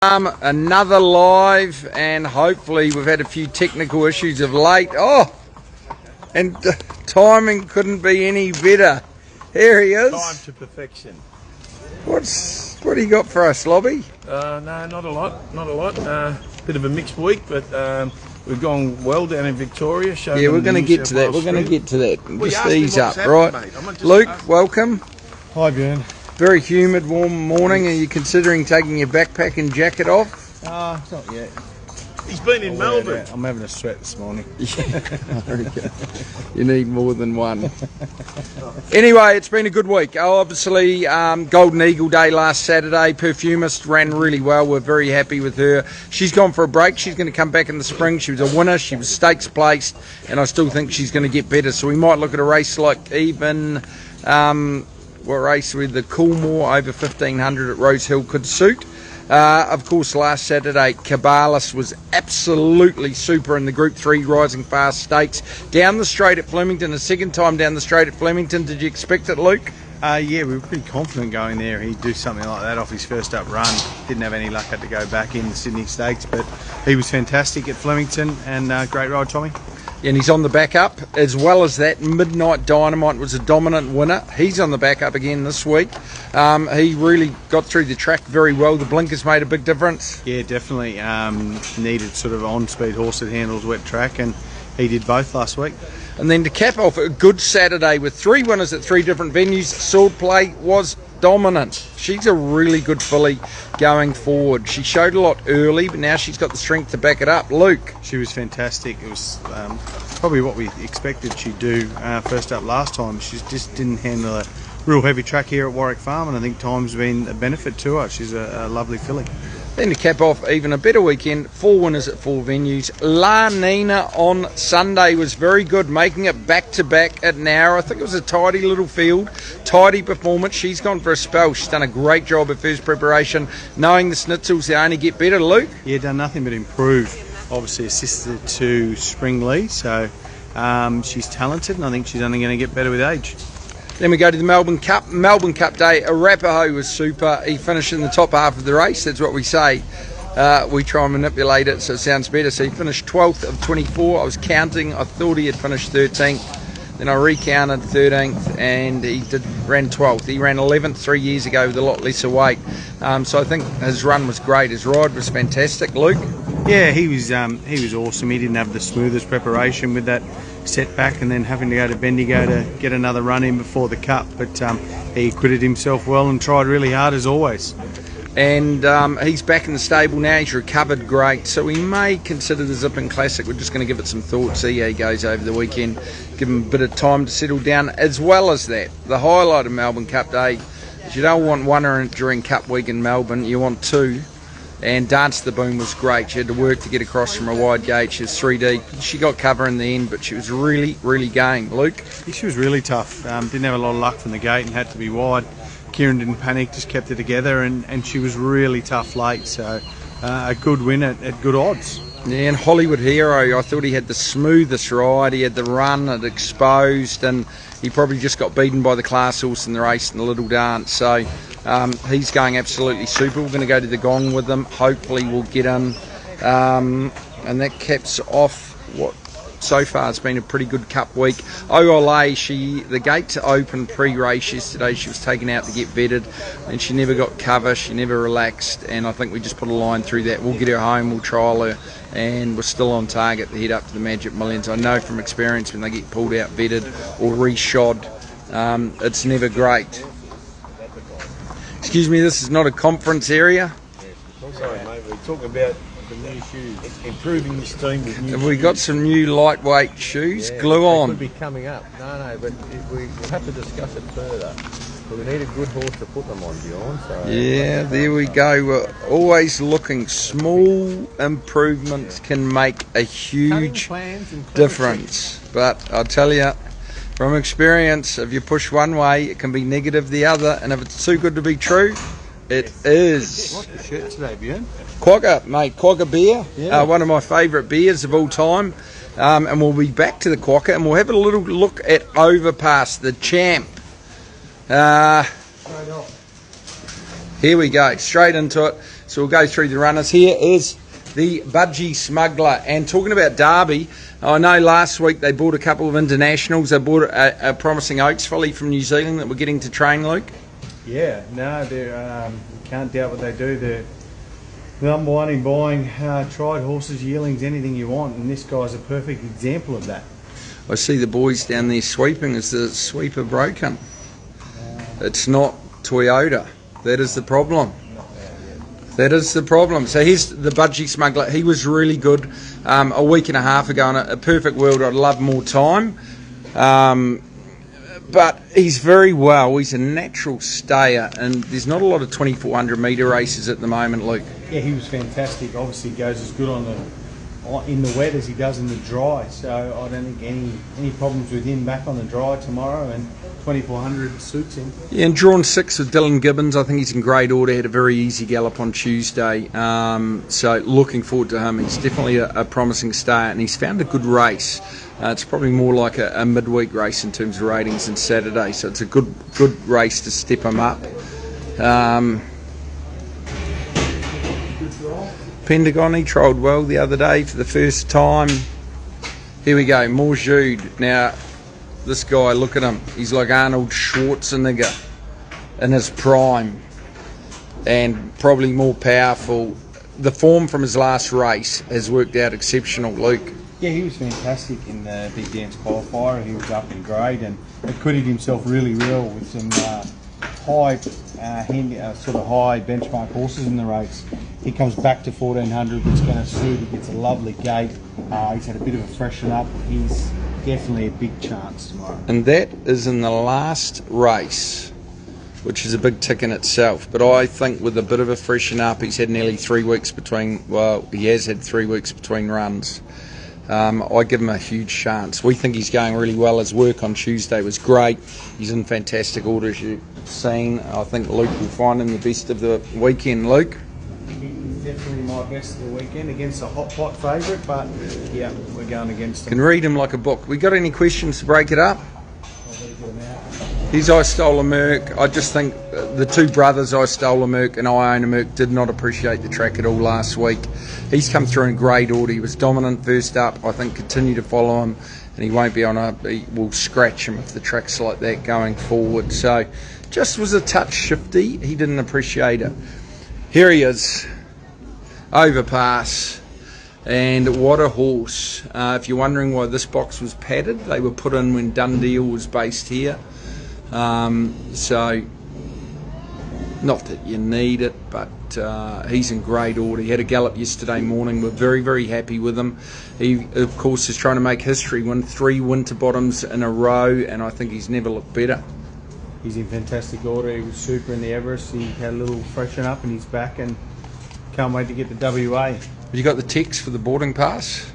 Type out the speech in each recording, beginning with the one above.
Another live, and hopefully we've had a few technical issues of late. Oh, and timing couldn't be any better. Here he is. Time to perfection. What do you got for us, Lobby? No, not a lot. Bit of a mixed week, but we've gone well down in Victoria. Yeah, we're going to get to that. We're going to get to that. Just ease up, right? Luke, welcome. Hi, Bjorn. Very humid, warm morning. Are you considering taking your backpack and jacket off? Not yet. He's been in Melbourne. I'm having a sweat this morning. You need more than one. Anyway, it's been a good week. Obviously, Golden Eagle Day last Saturday. Perfumist ran really well. We're very happy with her. She's gone for a break. She's going to come back in the spring. She was a winner. She was stakes placed, and I still think she's going to get better. So we might look at a race like even... what race with the Coolmore over 1500 at Rose Hill could suit. Of course, last Saturday, Cabalis was absolutely super in the Group 3 Rising Fast Stakes. Down the straight at Flemington, a second time down the straight at Flemington. Did you expect it, Luke? Yeah, we were pretty confident going there. He'd do something like that off his first up run. Didn't have any luck, had to go back in the Sydney Stakes, but he was fantastic at Flemington, and great ride, Tommy. And he's on the back up. As well as that, Midnight Dynamite was a dominant winner. He's on the back up again this week. He really got through the track very well. The blinkers made a big difference. Yeah, definitely. Needed sort of on-speed horse that handles wet track, and he did both last week. And then to cap off a good Saturday with 3 winners at 3 different venues, Swordplay was dominant. She's a really good filly going forward. She showed a lot early, but now she's got the strength to back it up. Luke? She was fantastic. It was probably what we expected she'd do first up last time. She just didn't handle a real heavy track here at Warwick Farm, and I think time's been a benefit to her. She's a lovely filly. Then to cap off even a better weekend, 4 winners at 4 venues. La Nina on Sunday was very good, making it back-to-back at Nowra. I think it was a tidy little field, tidy performance. She's gone for a spell. She's done a great job at first preparation, knowing the schnitzels, they only get better. Luke? Yeah, done nothing but improve. Obviously assisted to Spring Lee, so she's talented, and I think she's only going to get better with age. Then we go to the Melbourne Cup. Melbourne Cup Day, Arapaho was super. He finished in the top half of the race. That's what we say. We try and manipulate it so it sounds better. So he finished 12th of 24. I was counting. I thought he had finished 13th. Then I recounted 13th, and he ran 12th. He ran 11th 3 years ago with a lot lesser weight. So I think his run was great. His ride was fantastic. Luke? Yeah, he was awesome. He didn't have the smoothest preparation with that setback and then having to go to Bendigo to get another run in before the Cup, but he acquitted himself well and tried really hard as always. And he's back in the stable now. He's recovered great, so we may consider the Zipping Classic. We're just going to give it some thought, see how he goes over the weekend, give him a bit of time to settle down. As well as that, the highlight of Melbourne Cup Day is you don't want one during Cup Week in Melbourne, you want 2. And Dance the Boom was great. She had to work to get across from a wide gate. She was 3 deep. She got cover in the end, but she was really, really game. Luke? Yeah, she was really tough. Didn't have a lot of luck from the gate and had to be wide. Kieran didn't panic, just kept it together, and she was really tough late. So a good win at good odds. Yeah, and Hollywood Hero, I thought he had the smoothest ride. He had the run, it exposed, and he probably just got beaten by the class horse in the race in the Little Dance. So he's going absolutely super. We're going to go to the Gong with them. Hopefully we'll get in. And that caps off what so far it's been a pretty good Cup week. Olay, the gates opened pre-race yesterday. She was taken out to get vetted, and she never got cover. She never relaxed, and I think we just put a line through that. We'll get her home, we'll trial her, and we're still on target to head up to the Magic Millions. I know from experience when they get pulled out, vetted, or re-shod, it's never great. Excuse me, this is not a conference area. Sorry, mate, we're talking about the new shoes, improving this team with new shoes. We got some new lightweight shoes, glue on. Could be coming up. No, but we'll have to discuss it further. But we need a good horse to put them on, Bjorn. So yeah, there we go. We're always looking. Small improvements can make a huge difference. But I'll tell you, from experience, if you push one way, it can be negative the other. And if it's too good to be true, it is. What's the shirt today, Bjorn? Quagga, mate. Quagga beer. Yeah. One of my favourite beers of all time. And we'll be back to the Quagga, and we'll have a little look at Overpass, the champ. Here we go, straight into it. So we'll go through the runners. Here is the Budgie Smuggler. And talking about Derby, I know last week they bought a couple of internationals. They bought a promising Oaks filly from New Zealand that we're getting to train, Luke. Yeah, no, they're, you can't doubt what they do. They're the number one in buying tried horses, yearlings, anything you want, and this guy's a perfect example of that. I see the boys down there sweeping. Is the sweeper broken? It's not Toyota. That is the problem. That is the problem. So here's the Budgie Smuggler. He was really good a week and a half ago in a perfect world. I'd love more time. But he's very well. He's a natural stayer, and there's not a lot of 2,400 metre races at the moment, Luke. Yeah, he was fantastic. Obviously, goes as good in the wet as he does in the dry. So I don't think any problems with him back on the dry tomorrow, and 2,400 suits him. Yeah, and drawn 6 with Dylan Gibbons. I think he's in great order. Had a very easy gallop on Tuesday. So looking forward to him. He's definitely a promising start, and he's found a good race. It's probably more like a midweek race in terms of ratings than Saturday, so it's a good race to step him up. Pentagon, he trialled well the other day for the first time. Here we go, more Jude. Now, this guy, look at him. He's like Arnold Schwarzenegger in his prime, and probably more powerful. The form from his last race has worked out exceptional, Luke. Yeah, he was fantastic in the Big Dance qualifier. He was up in grade and acquitted himself really well with some high benchmark horses in the race. He comes back to 1,400, which is going to suit. He gets a lovely gate. He's had a bit of a freshen up. He's definitely a big chance tomorrow. And that is in the last race, which is a big tick in itself. But I think with a bit of a freshen up, he's had nearly 3 weeks between. Well, he has had 3 weeks between runs. I give him a huge chance. We think he's going really well. His work on Tuesday was great. He's in fantastic order, as you've seen. I think Luke will find him the best of the weekend, Luke. He's definitely my best of the weekend against a hot pot favourite, but yeah, we're going against him. Can read him like a book. We got any questions to break it up? He's I Stole a Merc. I just think the two brothers, I Stole a Merc and I Own a Merc, did not appreciate the track at all last week. He's come through in great order. He was dominant first up. I think continue to follow him, and he won't be he will scratch him if the track's like that going forward. So just was a touch shifty. He didn't appreciate it. Here he is, Overpass. And what a horse. If you're wondering why this box was padded, they were put in when Dundee was based here. So not that you need it, but he's in great order. He had a gallop yesterday morning. We're very, very happy with him. He, of course, is trying to make history, won 3 winter bottoms in a row, and I think he's never looked better. He's in fantastic order. He was super in the Everest. He had a little freshen up and he's back, and can't wait to get the WA. Have you got the text for the boarding pass?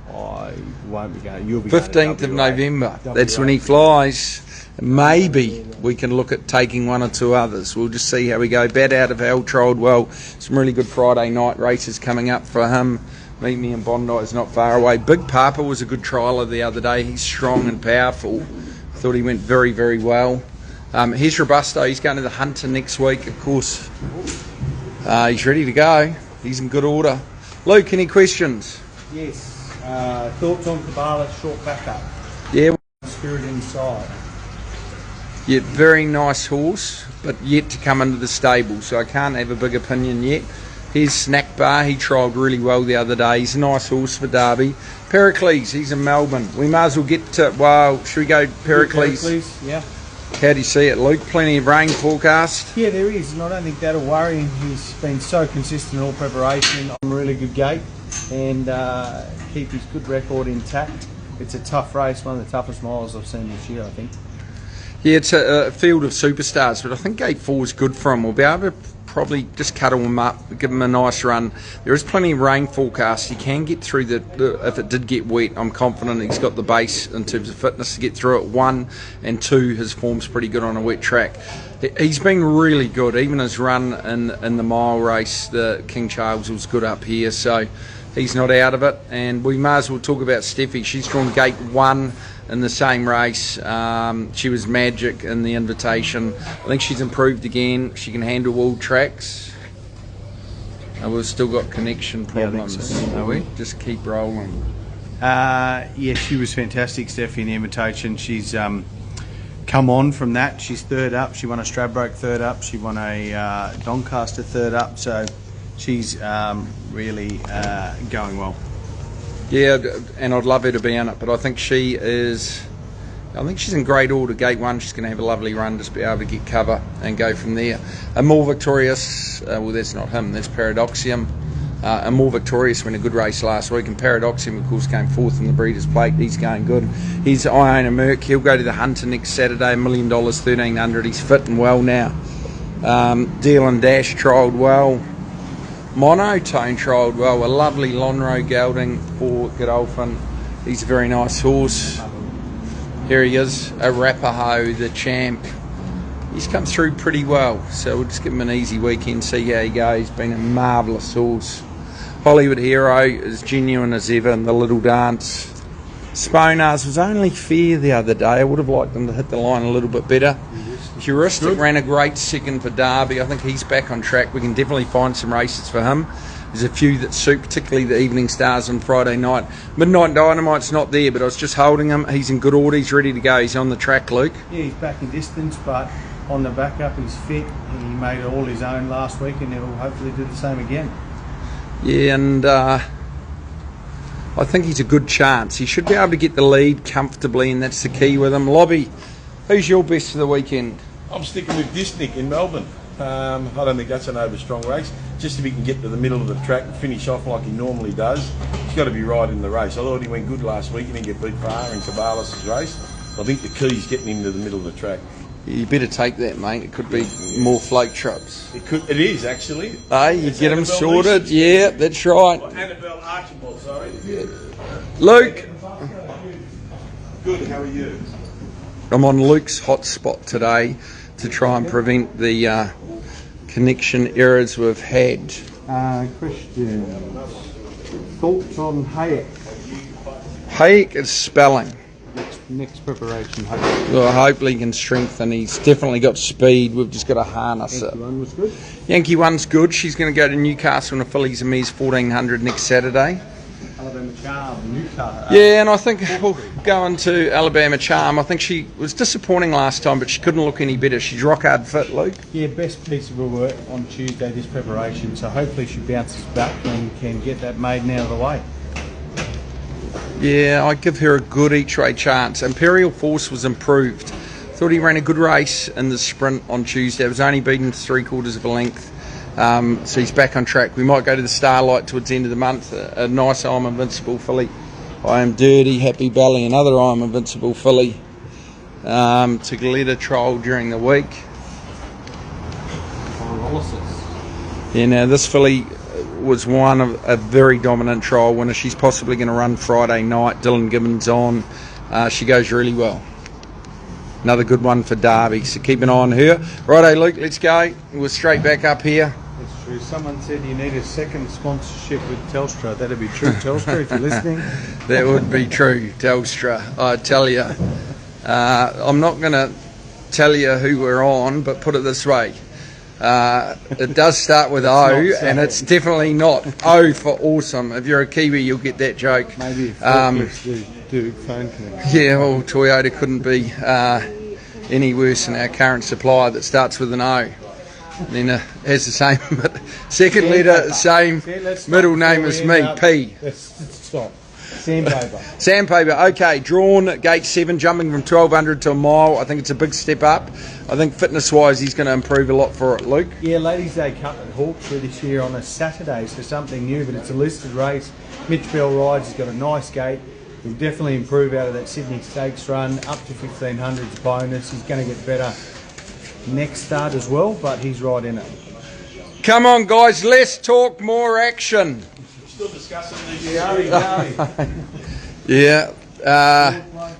I won't be going. You'll be 15th of November. That's when he flies. Maybe we can look at taking 1 or 2 others. We'll just see how we go. Bat out of hell, trialled well. Some really good Friday night races coming up for him. Meet Me in Bondi is not far away. Big Papa was a good trialler the other day. He's strong and powerful. Thought he went very, very well. Here's Robusto. He's going to the Hunter next week, of course. He's ready to go. He's in good order. Luke, any questions? Yes. Thoughts on Kabala's short backup? Yeah. Spirit inside. Yeah, very nice horse, but yet to come into the stable, so I can't have a big opinion yet. Here's Snack Bar. He trialled really well the other day. He's a nice horse for Derby. Pericles, he's in Melbourne. We may as well get to, well, should we go Pericles? Pericles, yeah. How do you see it, Luke? Plenty of rain forecast? Yeah, there is, and I don't think that'll worry him. He's been so consistent in all preparation, on a really good gate, and keep his good record intact. It's a tough race, one of the toughest miles I've seen this year, I think. Yeah, it's a field of superstars, but I think gate 4 is good for him. We'll be able to probably just cuddle him up, give him a nice run. There is plenty of rain forecast. He can get through if it did get wet. I'm confident he's got the base in terms of fitness to get through it. 1 and 2, his form's pretty good on a wet track. He's been really good. Even his run in the mile race, the King Charles, was good up here. So he's not out of it. And we may as well talk about Steffi. She's drawn gate 1 in the same race. She was magic in the invitation. I think she's improved again. She can handle all tracks. We've still got connection Yeah, I think problems. so. Are we? Just keep rolling. Yeah, she was fantastic, Steffi, in the invitation. She's come on from that. She's third up. She won a Stradbroke third up. She won a Doncaster third up. So she's really going well. Yeah, and I'd love her to be in it, but I think she's in great order. Gate 1, she's going to have a lovely run, just be able to get cover and go from there. A more victorious, well, that's not him, that's Paradoxium. A more victorious win a good race last week, and Paradoxium, of course, came fourth in the Breeders' Plate. He's going good. He's Iona Merc. He'll go to the Hunter next Saturday, $1 million, 1,300. He's fit and well now. Deal and Dash trialled well. Monotone trialled well. A lovely Lonro gelding for Godolphin. He's a very nice horse. Here he is, Arapaho, the champ. He's come through pretty well, so we'll just give him an easy weekend, see how he goes. He's been a marvellous horse. Hollywood Hero is genuine as ever in the Little Dance. Sponars was only fair the other day. I would have liked him to hit the line a little bit better. Heuristic ran a great second for Derby. I think he's back on track. We can definitely find some races for him. There's a few that suit, particularly the Evening Stars on Friday night. Midnight Dynamite's not there, but I was just holding him. He's in good order. He's ready to go. He's on the track, Luke. Yeah, he's back in distance, but on the backup, he's fit. He made all his own last week, and he'll hopefully do the same again. Yeah, and I think he's a good chance. He should be able to get the lead comfortably, and that's the key with him. Lobby, who's your best for the weekend? I'm sticking with Disnick in Melbourne. I don't think that's an over-strong race. Just if he can get to the middle of the track and finish off like he normally does, he's got to be right in the race. I thought he went good last week and he get beat far in Cabalas' race. I think the key's getting him to the middle of the track. You better take that, mate. It could be more float trips. It is, actually. Hey, you It's get them Annabelle sorted. Leeson. Yeah, that's right. Annabelle Archibald, sorry. Luke, Good, how are you? I'm on Luke's hotspot today to try and prevent the connection errors we've had. Questions? Thoughts on Hayek? Hayek is spelling. Next preparation, Hayek. Well, hopefully he can strengthen. He's definitely got speed. We've just got to harness it. One was good. Yankee 1's good. She's going to go to Newcastle in a fillies and Mares 1,400 next Saturday. Alabama Charm, Newcastle. Yeah, and I think we'll go into Alabama Charm. I think she was disappointing last time, but she couldn't look any better. She's rock hard fit, Luke. Yeah, best piece of her work on Tuesday, this preparation. So hopefully she bounces back and can get that maiden out of the way. Yeah, I give her a good each way chance. Imperial Force was improved. Thought he ran a good race in the sprint on Tuesday. It was only beaten 3/4 of a length. So he's back on track. We might go to the Starlight towards the end of the month. A nice I'm Invincible filly. I Am Dirty, Happy Belly, another I'm Invincible filly. To lead a trial during the week. Yeah, now this filly was one of a very dominant trial winner. She's possibly going to run Friday night. Dylan Gibbons on. She goes really well. Another good one for Derby, so keep an eye on her. Righto, Luke, let's go. We're straight back up here. That's true. Someone said you need a second sponsorship with Telstra. That'd be true, Telstra, if you're listening. That would be true, Telstra. I tell you. I'm not going to tell you who we're on, but put it this way. It does start with O, and it's definitely not O for awesome. If you're a Kiwi, you'll get that joke. Maybe if do phone connection. Yeah, well, Toyota couldn't be any worse than our current supplier that starts with an O. And then has the same second letter, same middle name as me, P. Let's stop. Sandpaper. Sandpaper, okay, drawn at gate 7, jumping from 1,200 to a mile. I think it's a big step up. I think fitness-wise, he's going to improve a lot for it, Luke. Yeah, Ladies' Day Cup at Hawkesbury this year on a Saturday, so something new, but it's a listed race. Mitch Bell rides, he's got a nice gate. He'll definitely improve out of that Sydney Stakes run, up to 1,500's bonus. He's going to get better next start as well, but he's right in it. Come on, guys, less talk, more action. Still discussing the Yeah,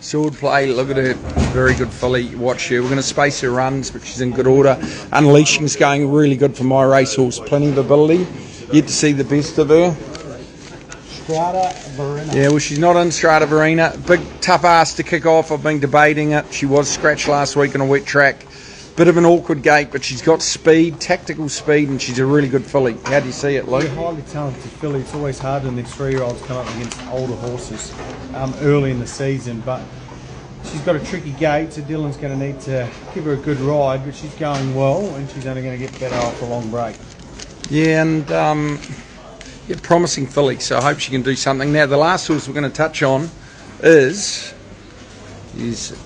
sword play, look at her, very good filly, watch her. We're going to space her runs, but she's in good order. Unleashing's going really good for my racehorse, plenty of ability. Yet to see the best of her. Strata Verena. Yeah, well, she's not in Strata Verena. Big tough ass to kick off. I've been debating it. She was scratched last week on a wet track. Bit of an awkward gait, but she's got speed, tactical speed, and she's a really good filly. How do you see it, Luke? She's a highly talented filly. It's always hard when these 3-year-olds come up against older horses early in the season, but she's got a tricky gait, so Dylan's going to need to give her a good ride, but she's going well, and she's only going to get better after a long break. Yeah, and promising filly, so I hope she can do something. Now, the last horse we're going to touch on is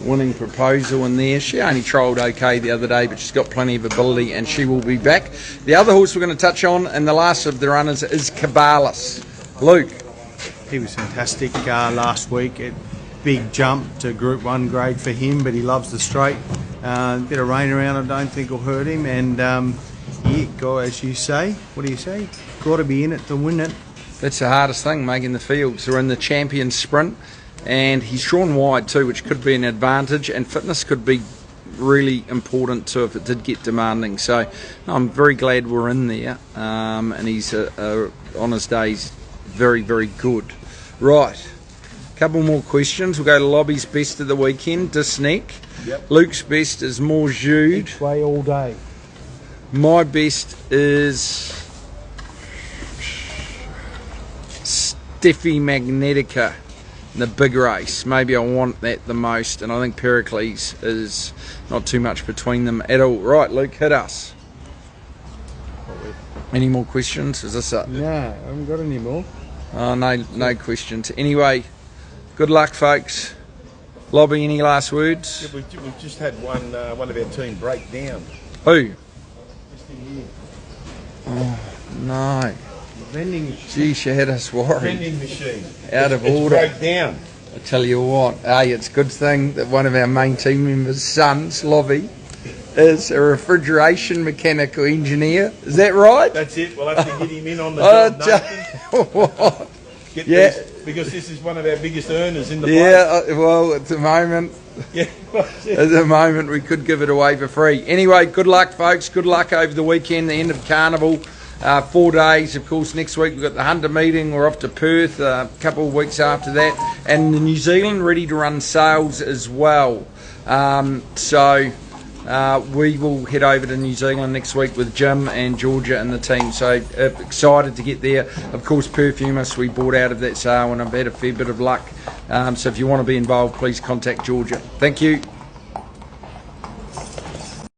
Winning Proposal in there. She only trialled okay the other day, but she's got plenty of ability, and she will be back. The other horse we're going to touch on, and the last of the runners, is Cabalas. Luke. He was fantastic last week. Big jump to Group 1 grade for him, but he loves the straight. Bit of rain around, I don't think will hurt him. And as you say, what do you say? Got to be in it to win it. That's the hardest thing, making the fields. We're in the champion sprint, and he's drawn wide too, which could be an advantage, and fitness could be really important too if it did get demanding. So I'm very glad we're in there, and he's on his days very, very good. Right. Couple more questions. We'll go to Lobby's best of the weekend, Disneck. Yep. Luke's best is More Jude. Each way all day. My best is Steffi Magnetica in the big race. Maybe I want that the most, and I think Pericles is not too much between them at all. Right, Luke, hit us. Any more questions? Is this it? No, I haven't got any more. Oh, no questions. Anyway, good luck, folks. Lobby, any last words? Yeah, we've just had one of our team break down. Who? Just in here. Oh, no. Vending. Gee, she had us worried. Vending machine. Out of It's order. broke down. I tell you what, it's a good thing that one of our main team members' sons, Lobby, is a refrigeration mechanical engineer. Is that right? That's it. We'll have to get him in on the job. Nathan. Get Yeah. these, because this is one of our biggest earners in the Yeah, well, at the moment, place. Yeah. at the moment we could give it away for free. Anyway, good luck, folks. Good luck over the weekend, the end of Carnival. 4 days, of course. Next week we've got the Hunter meeting. We're off to Perth a couple of weeks after that, and the New Zealand ready to run sales as well. So we will head over to New Zealand next week with Jim and Georgia and the team. So excited to get there. Of course, Perfumist we bought out of that sale, and I've had a fair bit of luck. So if you want to be involved, please contact Georgia. Thank you.